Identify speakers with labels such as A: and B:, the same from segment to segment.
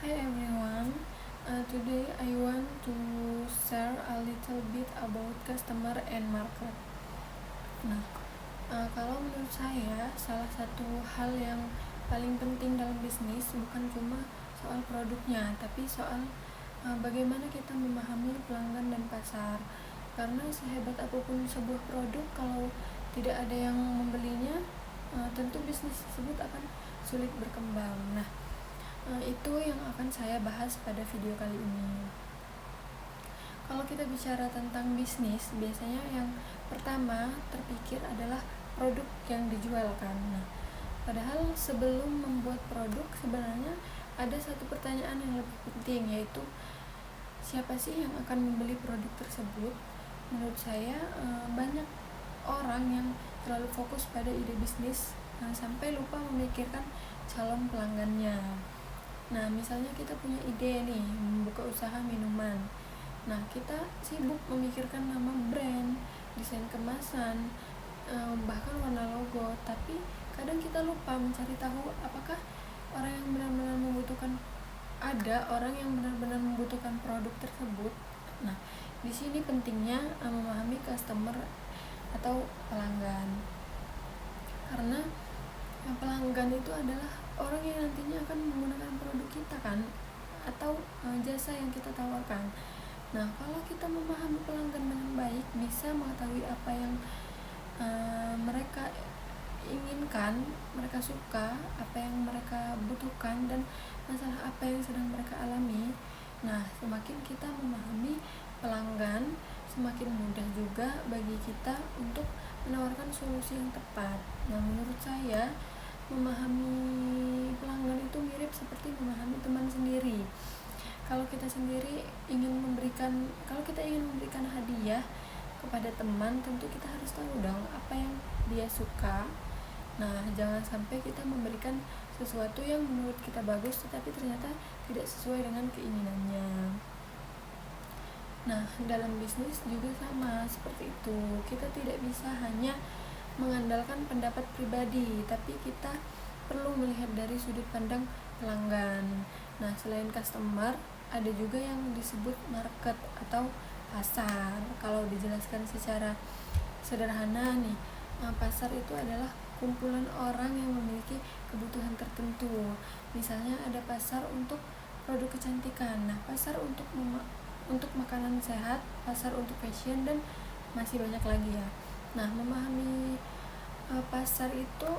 A: Hi everyone, today I want to share a little bit about customer and market. Nah, kalau menurut saya salah satu hal yang paling penting dalam bisnis bukan cuma soal produknya, tapi soal bagaimana kita memahami pelanggan dan pasar. Karena sehebat apapun sebuah produk, kalau tidak ada yang membelinya, tentu bisnis tersebut akan sulit berkembang. Nah, itu yang akan saya bahas pada video kali ini. Kalau kita bicara tentang bisnis, biasanya yang pertama terpikir adalah produk yang dijualkan. Nah, padahal sebelum membuat produk sebenarnya ada satu pertanyaan yang lebih penting, yaitu siapa sih yang akan membeli produk tersebut. Menurut saya banyak orang yang terlalu fokus pada ide bisnis sampai lupa memikirkan calon pelanggannya. Nah, misalnya kita punya ide nih, membuka usaha minuman. Nah, kita sibuk memikirkan nama brand, desain kemasan, bahkan warna logo. Tapi kadang kita lupa mencari tahu apakah orang yang benar-benar membutuhkan produk tersebut. Nah, di sini pentingnya memahami customer atau pelanggan. Karena pelanggan itu adalah orang yang nantinya akan menggunakan produk kita kan, atau jasa yang kita tawarkan. Nah, kalau kita memahami pelanggan dengan baik, bisa mengetahui apa yang mereka inginkan, mereka suka, apa yang mereka butuhkan, dan masalah apa yang sedang mereka alami. Nah, semakin kita memahami pelanggan, semakin mudah juga bagi kita untuk menawarkan solusi yang tepat. Nah, menurut saya memahami pelanggan itu mirip seperti memahami teman sendiri. Kalau kita ingin memberikan hadiah kepada teman, tentu kita harus tahu dong apa yang dia suka. Nah, jangan sampai kita memberikan sesuatu yang menurut kita bagus tetapi ternyata tidak sesuai dengan keinginannya. Nah, dalam bisnis juga sama seperti itu. Kita tidak bisa hanya mengandalkan pendapat pribadi, tapi kita perlu melihat dari sudut pandang pelanggan. Nah, selain customer, ada juga yang disebut market atau pasar. Kalau dijelaskan secara sederhana nih, pasar itu adalah kumpulan orang yang memiliki kebutuhan tertentu. Misalnya ada pasar untuk produk kecantikan, nah pasar untuk makanan sehat, pasar untuk fashion, dan masih banyak lagi ya. Nah, memahami pasar itu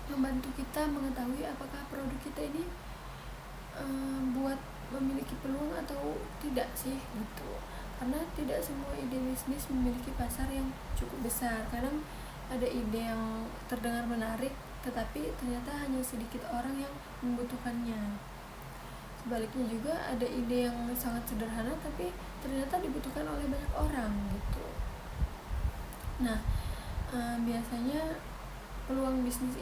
A: membantu kita mengetahui apakah produk kita ini buat memiliki peluang atau tidak sih gitu. Karena tidak semua ide bisnis memiliki pasar yang cukup besar. Kadang ada ide yang terdengar menarik tetapi ternyata hanya sedikit orang yang membutuhkannya. Sebaliknya juga ada ide yang sangat sederhana tapi ternyata dibutuhkan oleh banyak orang gitu. Nah, biasanya peluang bisnis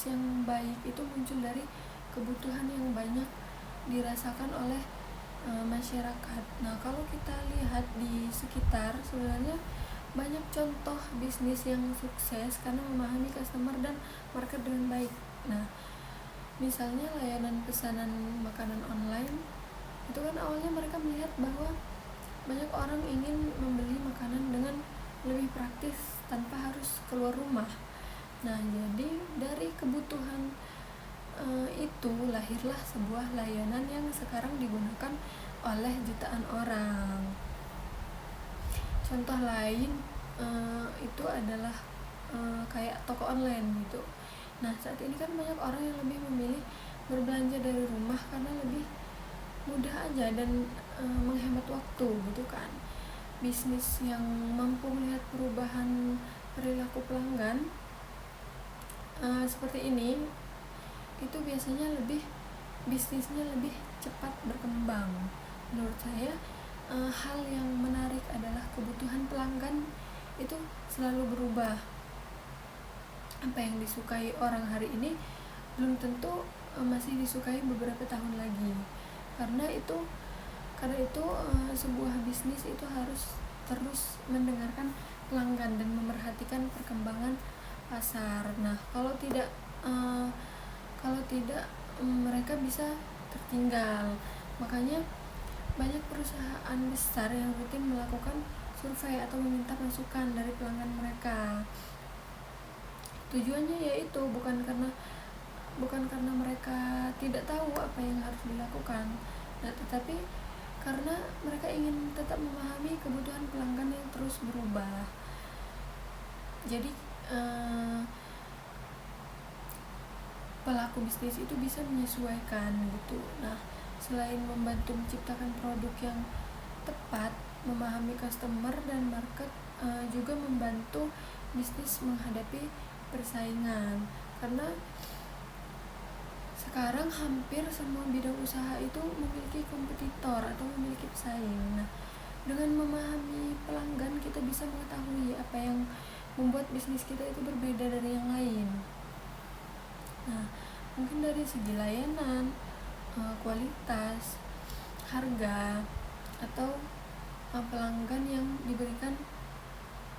A: yang baik itu muncul dari kebutuhan yang banyak dirasakan oleh masyarakat. Nah, kalau kita lihat di sekitar, sebenarnya banyak contoh bisnis yang sukses karena memahami customer dan market dengan baik. Nah, misalnya layanan pesanan makanan online, itu kan awalnya mereka melihat bahwa banyak orang ingin membeli makanan dengan lebih praktis tanpa harus keluar rumah. Nah, jadi dari kebutuhan itu lahirlah sebuah layanan yang sekarang digunakan oleh jutaan orang. Contoh lain itu adalah kayak toko online gitu. Nah, saat ini kan banyak orang yang lebih memilih berbelanja dari rumah karena lebih mudah aja dan menghemat waktu gitu kan. Bisnis yang mampu melihat perubahan perilaku pelanggan seperti ini, itu biasanya bisnisnya lebih cepat berkembang. Menurut saya hal yang menarik adalah kebutuhan pelanggan itu selalu berubah. Apa yang disukai orang hari ini belum tentu masih disukai beberapa tahun lagi. Karena itu sebuah bisnis itu harus terus mendengarkan pelanggan dan memerhatikan perkembangan pasar. Nah, Kalau tidak, mereka bisa tertinggal. Makanya banyak perusahaan besar yang rutin melakukan survei atau meminta masukan dari pelanggan mereka. Tujuannya yaitu bukan karena mereka tidak tahu apa yang harus dilakukan, nah, tetapi karena mereka ingin tetap memahami kebutuhan pelanggan yang terus berubah. Jadi pelaku bisnis itu bisa menyesuaikan gitu. Nah, selain membantu menciptakan produk yang tepat, memahami customer dan market juga membantu bisnis menghadapi persaingan. Karena sekarang hampir semua bidang usaha itu memiliki kompetitor atau memiliki pesaing. Nah, dengan memahami pelanggan, kita bisa mengetahui apa yang membuat bisnis kita itu berbeda dari yang lain. Nah, mungkin dari segi layanan, kualitas, harga, atau pelanggan yang diberikan,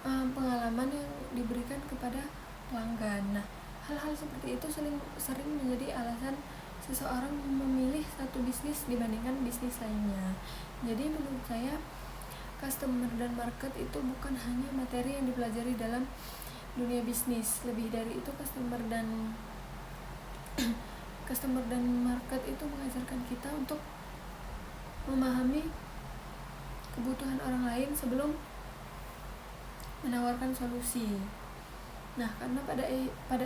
A: pengalaman yang diberikan kepada pelanggan. Nah, hal-hal seperti itu sering menjadi alasan seseorang memilih satu bisnis dibandingkan bisnis lainnya. Jadi menurut saya, customer dan market itu bukan hanya materi yang dipelajari dalam dunia bisnis. Lebih dari itu, customer dan market itu mengajarkan kita untuk memahami kebutuhan orang lain sebelum menawarkan solusi. Nah, karena pada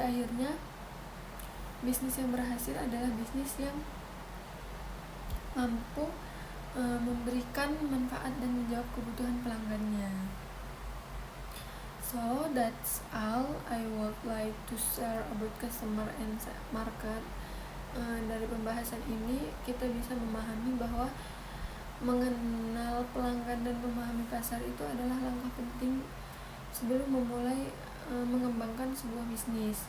A: akhirnya bisnis yang berhasil adalah bisnis yang mampu memberikan manfaat dan menjawab kebutuhan pelanggannya. So that's all I would like to share about customer and market. Dari pembahasan ini kita bisa memahami bahwa mengenal pelanggan dan memahami pasar itu adalah langkah penting sebelum memulai mengembangkan sebuah bisnis.